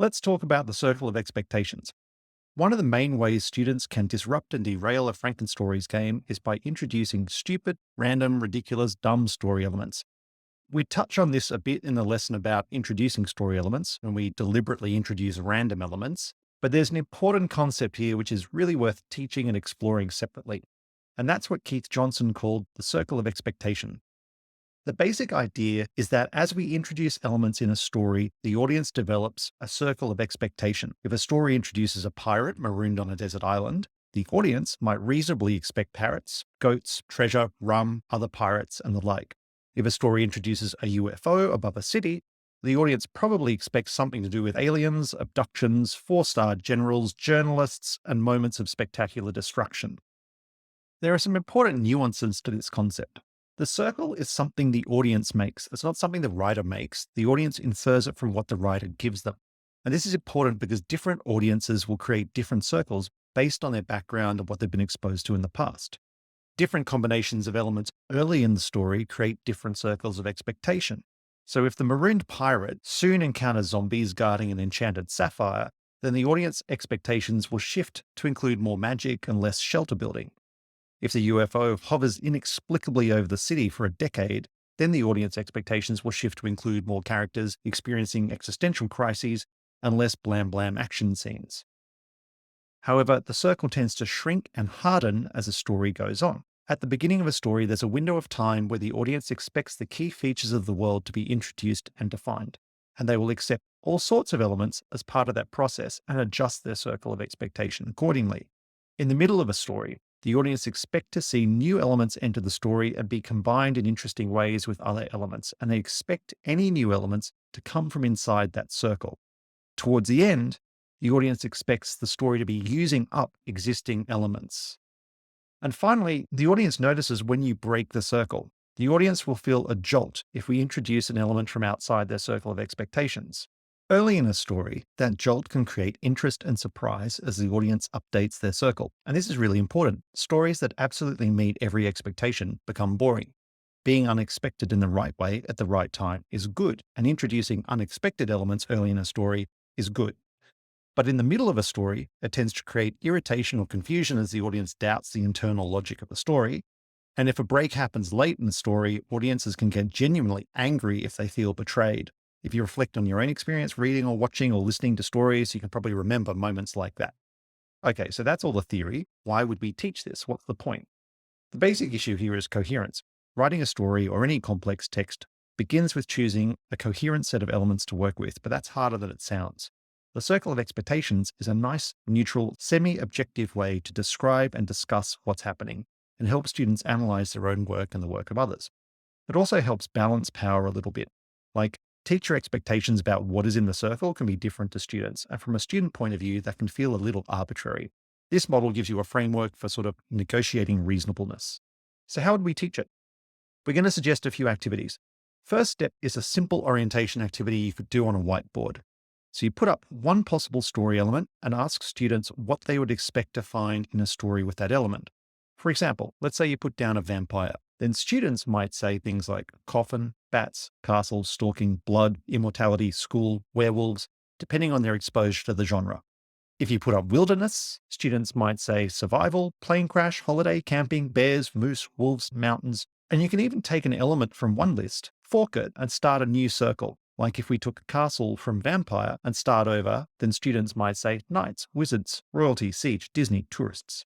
Let's talk about the circle of expectations. One of the main ways students can disrupt and derail a Frankenstories game is by introducing stupid, random, ridiculous, dumb story elements. We touch on this a bit in the lesson about introducing story elements, and we deliberately introduce random elements. But there's an important concept here which is really worth teaching and exploring separately. And that's what Keith Johnstone called the circle of expectation. The basic idea is that as we introduce elements in a story, the audience develops a circle of expectation. If a story introduces a pirate marooned on a desert island, the audience might reasonably expect parrots, goats, treasure, rum, other pirates, and the like. If a story introduces a UFO above a city, the audience probably expects something to do with aliens, abductions, four-star generals, journalists, and moments of spectacular destruction. There are some important nuances to this concept. The circle is something the audience makes. It's not something the writer makes. The audience infers it from what the writer gives them. And this is important because different audiences will create different circles based on their background and what they've been exposed to in the past. Different combinations of elements early in the story create different circles of expectation. So if the marooned pirate soon encounters zombies guarding an enchanted sapphire, then the audience expectations will shift to include more magic and less shelter building. If the UFO hovers inexplicably over the city for a decade, then the audience expectations will shift to include more characters experiencing existential crises and less blam blam action scenes. However, the circle tends to shrink and harden as a story goes on. At the beginning of a story, there's a window of time where the audience expects the key features of the world to be introduced and defined, and they will accept all sorts of elements as part of that process and adjust their circle of expectation accordingly. In the middle of a story, the audience expect to see new elements enter the story and be combined in interesting ways with other elements, and they expect any new elements to come from inside that circle. Towards the end, the audience expects the story to be using up existing elements. And finally, the audience notices when you break the circle. The audience will feel a jolt if we introduce an element from outside their circle of expectations. Early in a story, that jolt can create interest and surprise as the audience updates their circle. And this is really important. Stories that absolutely meet every expectation become boring. Being unexpected in the right way at the right time is good, and introducing unexpected elements early in a story is good. But in the middle of a story, it tends to create irritation or confusion as the audience doubts the internal logic of the story. And if a break happens late in the story, audiences can get genuinely angry if they feel betrayed. If you reflect on your own experience reading or watching or listening to stories, you can probably remember moments like that. Okay, so that's all the theory. Why would we teach this? What's the point? The basic issue here is coherence. Writing a story or any complex text begins with choosing a coherent set of elements to work with, but that's harder than it sounds. The circle of expectations is a nice, neutral, semi-objective way to describe and discuss what's happening and help students analyze their own work and the work of others. It also helps balance power a little bit. Like, teacher expectations about what is in the circle can be different to students, and from a student point of view, that can feel a little arbitrary. This model gives you a framework for sort of negotiating reasonableness. So how would we teach it? We're going to suggest a few activities. First step is a simple orientation activity you could do on a whiteboard. So you put up one possible story element and ask students what they would expect to find in a story with that element. For example, let's say you put down a vampire. Then students might say things like coffin, bats, castle, stalking, blood, immortality, school, werewolves, depending on their exposure to the genre. If you put up wilderness, students might say survival, plane crash, holiday, camping, bears, moose, wolves, mountains. And you can even take an element from one list, fork it, and start a new circle. Like if we took castle from vampire and start over, then students might say knights, wizards, royalty, siege, Disney, tourists.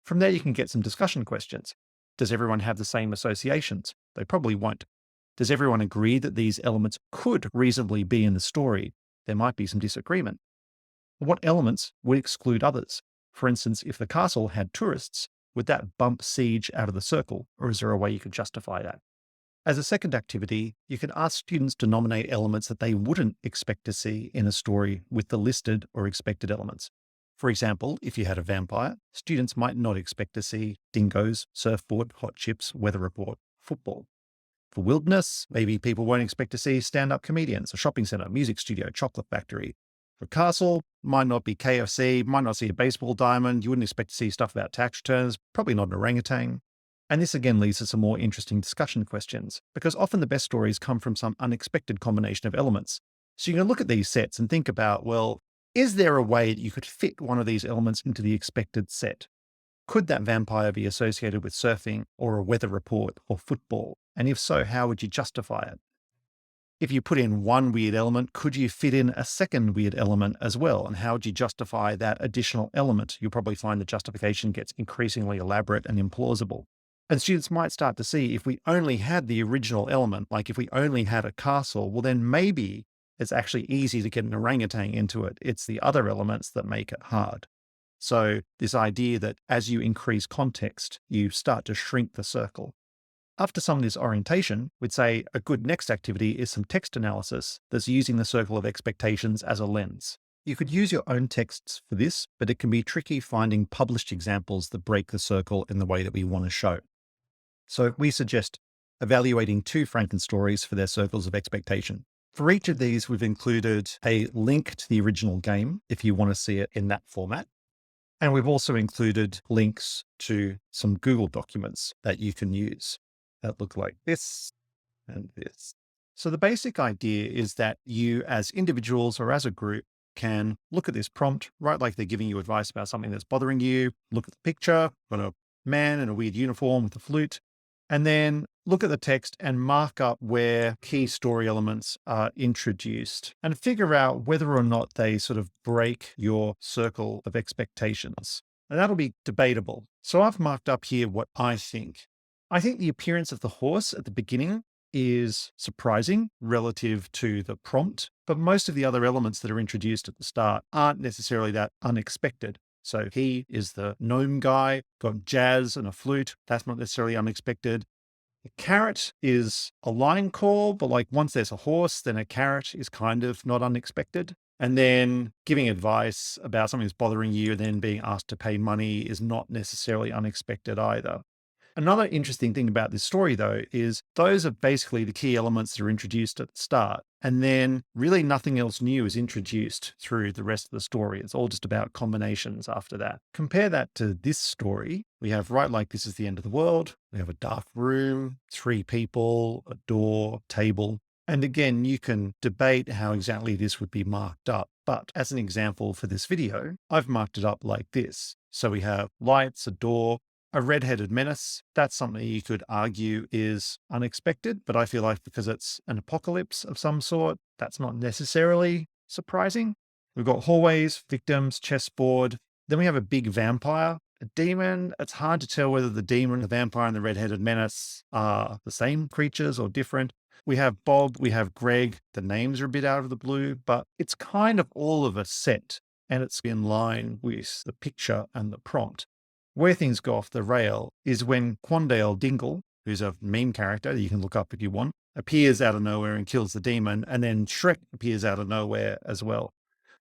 From there, you can get some discussion questions. Does everyone have the same associations? They probably won't. Does everyone agree that these elements could reasonably be in the story? There might be some disagreement. What elements would exclude others? For instance, if the castle had tourists, would that bump siege out of the circle, or is there a way you could justify that? As a second activity, you can ask students to nominate elements that they wouldn't expect to see in a story with the listed or expected elements. For example, if you had a vampire, students might not expect to see dingoes, surfboard, hot chips, weather report, football. For wilderness, maybe people won't expect to see stand-up comedians, a shopping center, music studio, chocolate factory. For castle, might not be KFC, might not see a baseball diamond. You wouldn't expect to see stuff about tax returns, probably not an orangutan. And this again leads to some more interesting discussion questions, because often the best stories come from some unexpected combination of elements. So you can look at these sets and think about, well, is there a way that you could fit one of these elements into the expected set? Could that vampire be associated with surfing or a weather report or football? And if so, how would you justify it? If you put in one weird element, could you fit in a second weird element as well? And how would you justify that additional element? You'll probably find the justification gets increasingly elaborate and implausible. And students might start to see if we only had the original element, like if we only had a castle, well, then maybe it's actually easy to get an orangutan into it. It's the other elements that make it hard. So, this idea that as you increase context, you start to shrink the circle. After some of this orientation, we'd say a good next activity is some text analysis that's using the circle of expectations as a lens. You could use your own texts for this, but it can be tricky finding published examples that break the circle in the way that we want to show. So we suggest evaluating 2 Frankenstories for their circles of expectation. For each of these, we've included a link to the original game if you want to see it in that format. And we've also included links to some Google documents that you can use that look like this and this. So the basic idea is that you as individuals or as a group can look at this prompt, right? Like they're giving you advice about something that's bothering you. Look at the picture, got a man in a weird uniform with a flute, and then look at the text and mark up where key story elements are introduced and figure out whether or not they sort of break your circle of expectations. And that'll be debatable. So I've marked up here what I think. I think the appearance of the horse at the beginning is surprising relative to the prompt, but most of the other elements that are introduced at the start aren't necessarily that unexpected. So he is the gnome guy, got jazz and a flute. That's not necessarily unexpected. A carrot is a line call, but like once there's a horse, then a carrot is kind of not unexpected. And then giving advice about something that's bothering you and then being asked to pay money is not necessarily unexpected either. Another interesting thing about this story, though, is those are basically the key elements that are introduced at the start. And then really nothing else new is introduced through the rest of the story. It's all just about combinations after that. Compare that to this story. We have right like this is the end of the world. We have a dark room, 3 people, a door, table. And again, you can debate how exactly this would be marked up. But as an example for this video, I've marked it up like this. So we have lights, a door, a red-headed menace. That's something you could argue is unexpected, but I feel like because it's an apocalypse of some sort, that's not necessarily surprising. We've got hallways, victims, chessboard. Then we have a big vampire, a demon. It's hard to tell whether the demon, the vampire, and the red-headed menace are the same creatures or different. We have Bob, we have Greg. The names are a bit out of the blue, but it's kind of all of a set, and it's in line with the picture and the prompt. Where things go off the rail is when Quandale Dingle, who's a meme character that you can look up if you want, appears out of nowhere and kills the demon, and then Shrek appears out of nowhere as well.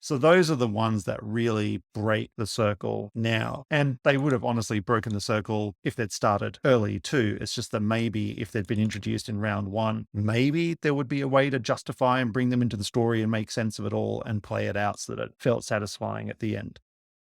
So those are the ones that really break the circle now. And they would have honestly broken the circle if they'd started early too. It's just that maybe if they'd been introduced in round 1, maybe there would be a way to justify and bring them into the story and make sense of it all and play it out so that it felt satisfying at the end.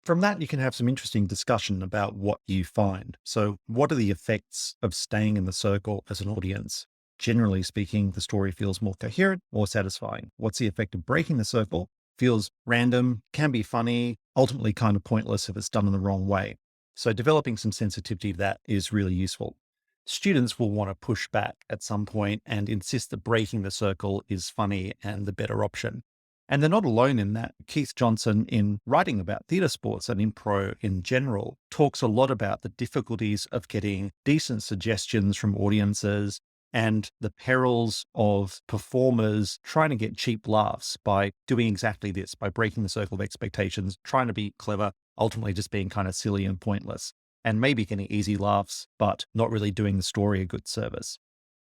From that, you can have some interesting discussion about what you find. So, what are the effects of staying in the circle as an audience? Generally speaking, the story feels more coherent, more satisfying. What's the effect of breaking the circle? Feels random, can be funny, ultimately kind of pointless if it's done in the wrong way. So, developing some sensitivity to that is really useful. Students will want to push back at some point and insist that breaking the circle is funny and the better option. And they're not alone in that. Keith Johnstone, in writing about theatre sports and impro in general, talks a lot about the difficulties of getting decent suggestions from audiences and the perils of performers trying to get cheap laughs by doing exactly this, by breaking the circle of expectations, trying to be clever, ultimately just being kind of silly and pointless, and maybe getting easy laughs, but not really doing the story a good service.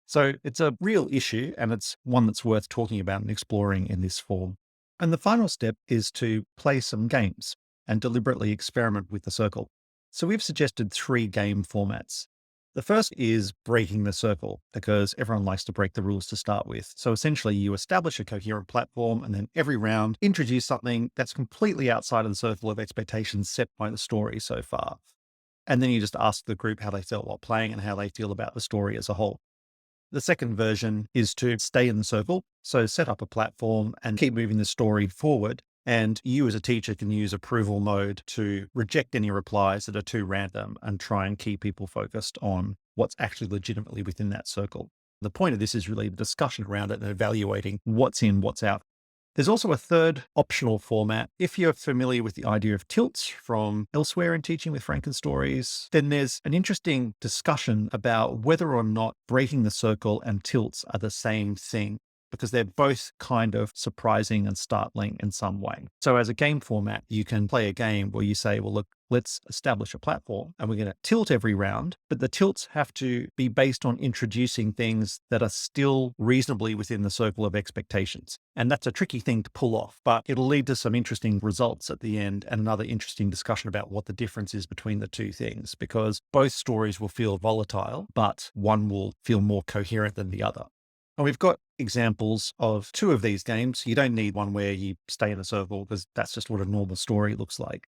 So it's a real issue, and it's one that's worth talking about and exploring in this form. And the final step is to play some games and deliberately experiment with the circle. So we've suggested 3 game formats. The first is breaking the circle, because everyone likes to break the rules to start with. So essentially you establish a coherent platform and then every round introduce something that's completely outside of the circle of expectations set by the story so far. And then you just ask the group how they felt while playing and how they feel about the story as a whole. The second version is to stay in the circle. So set up a platform and keep moving the story forward. And you as a teacher can use approval mode to reject any replies that are too random and try and keep people focused on what's actually legitimately within that circle. The point of this is really the discussion around it and evaluating what's in, what's out. There's also a third optional format. If you're familiar with the idea of tilts from elsewhere in teaching with Frankenstories, then there's an interesting discussion about whether or not breaking the circle and tilts are the same thing, because they're both kind of surprising and startling in some way. So as a game format, you can play a game where you say, well, look, let's establish a platform and we're going to tilt every round, but the tilts have to be based on introducing things that are still reasonably within the circle of expectations. And that's a tricky thing to pull off, but it'll lead to some interesting results at the end and another interesting discussion about what the difference is between the two things, because both stories will feel volatile, but one will feel more coherent than the other. And we've got examples of two of these games. You don't need one where you stay in a circle because that's just what a normal story looks like.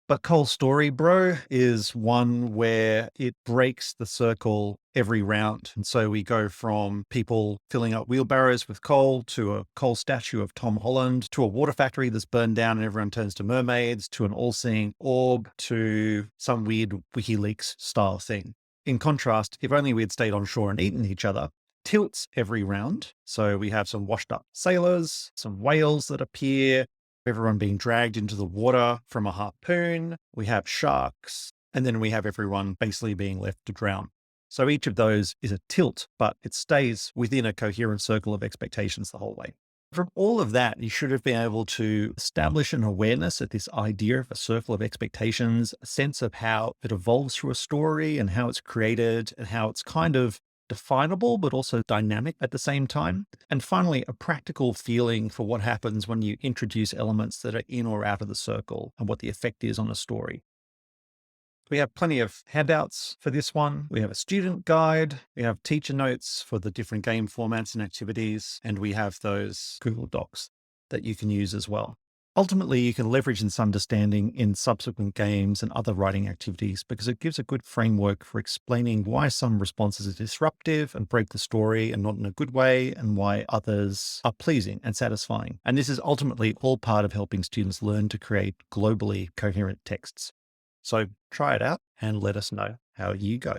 But Coal Story Bro is one where it breaks the circle every round. And so we go from people filling up wheelbarrows with coal to a coal statue of Tom Holland to a water factory that's burned down and everyone turns to mermaids to an all-seeing orb to some weird WikiLeaks style thing. In contrast, if only we had stayed on shore and eaten each other, tilts every round. So we have some washed up sailors, some whales that appear, everyone being dragged into the water from a harpoon. We have sharks, and then we have everyone basically being left to drown. So each of those is a tilt, but it stays within a coherent circle of expectations the whole way. From all of that, you should have been able to establish an awareness at this idea of a circle of expectations, a sense of how it evolves through a story and how it's created and how it's kind of definable, but also dynamic at the same time. And finally, a practical feeling for what happens when you introduce elements that are in or out of the circle and what the effect is on a story. We have plenty of handouts for this one. We have a student guide. We have teacher notes for the different game formats and activities. And we have those Google Docs that you can use as well. Ultimately, you can leverage this understanding in subsequent games and other writing activities because it gives a good framework for explaining why some responses are disruptive and break the story and not in a good way, and why others are pleasing and satisfying. And this is ultimately all part of helping students learn to create globally coherent texts. So try it out and let us know how you go.